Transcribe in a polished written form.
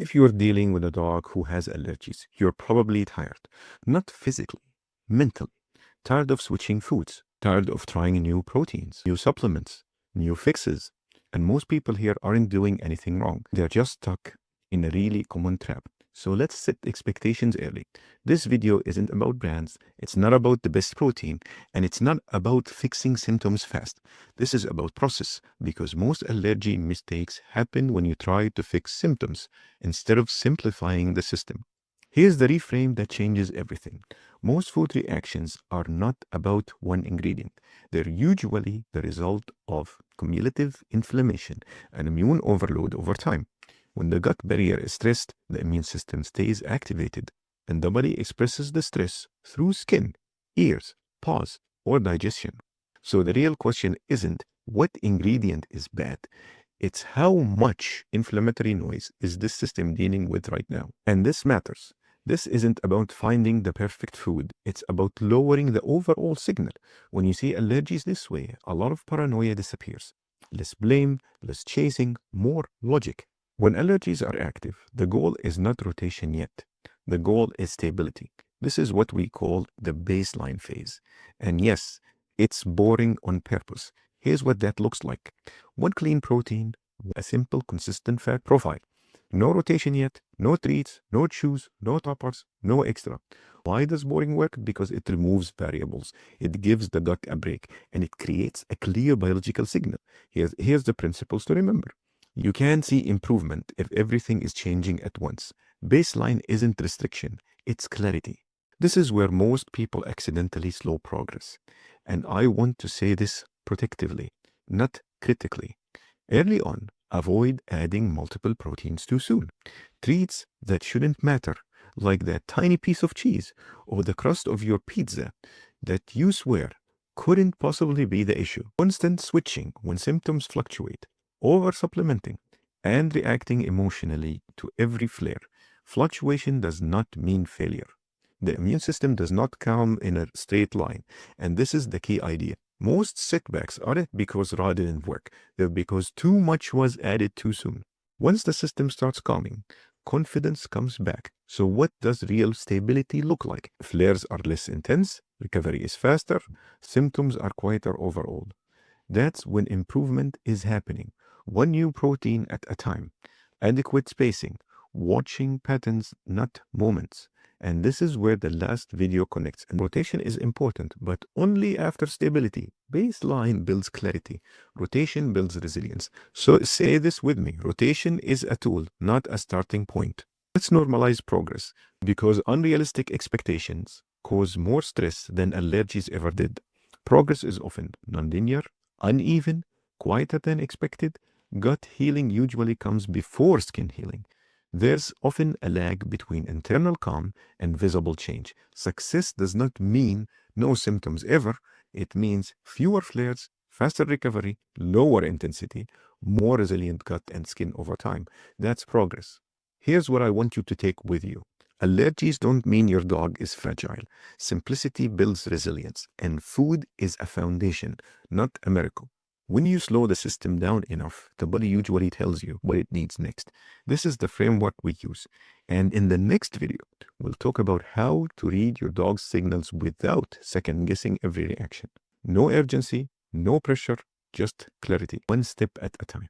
If you're dealing with a dog who has allergies, you're probably tired, not physically, mentally, tired of switching foods, tired of trying new proteins, new supplements, new fixes. And most people here aren't doing anything wrong. They're just stuck in a really common trap. So let's set expectations early. This video isn't about brands, it's not about the best protein, and it's not about fixing symptoms fast. This is about process, because most allergy mistakes happen when you try to fix symptoms instead of simplifying the system. Here's the reframe that changes everything. Most food reactions are not about one ingredient. They're usually the result of cumulative inflammation and immune overload over time. When the gut barrier is stressed, the immune system stays activated, and the body expresses the stress through skin, ears, paws, or digestion. So the real question isn't what ingredient is bad, it's how much inflammatory noise is this system dealing with right now. And this matters. This isn't about finding the perfect food. It's about lowering the overall signal. When you see allergies this way, a lot of paranoia disappears. Less blame, less chasing, more logic. When allergies are active, the goal is not rotation yet. The goal is stability. This is what we call the baseline phase. And yes, it's boring on purpose. Here's what that looks like. One clean protein, a simple, consistent fat profile. No rotation yet, no treats, no chews, no toppers, no extra. Why does boring work? Because it removes variables. It gives the gut a break, and it creates a clear biological signal. Here's the principles to remember. You can see improvement if everything is changing at once. Baseline isn't restriction, it's clarity. This is where most people accidentally slow progress. And I want to say this protectively, not critically. Early on, avoid adding multiple proteins too soon. Treats that shouldn't matter, like that tiny piece of cheese or the crust of your pizza that you swear couldn't possibly be the issue. Constant switching when symptoms fluctuate, over supplementing, and reacting emotionally to every flare. Fluctuation does not mean failure. The immune system does not come in a straight line, and this is the key idea. Most setbacks aren't because raw didn't work, they're because too much was added too soon. Once the system starts calming, confidence comes back. So what does real stability look like? Flares are less intense, recovery is faster, symptoms are quieter overall. That's when improvement is happening. One new protein at a time. Adequate spacing. Watching patterns, not moments. And this is where the last video connects. And rotation is important, but only after stability. Baseline builds clarity. Rotation builds resilience. So say this with me. Rotation is a tool, not a starting point. Let's normalize progress, because unrealistic expectations cause more stress than allergies ever did. Progress is often nonlinear, uneven, quieter than expected. Gut healing usually comes before skin healing. There's often a lag between internal calm and visible change. Success does not mean no symptoms ever. It means fewer flares, faster recovery, lower intensity, more resilient gut and skin over time. That's progress. Here's what I want you to take with you. Allergies don't mean your dog is fragile. Simplicity builds resilience, and food is a foundation, not a miracle. When you slow the system down enough, the body usually tells you what it needs next. This is the framework we use. And in the next video, we'll talk about how to read your dog's signals without second-guessing every reaction. No urgency, no pressure, just clarity, one step at a time.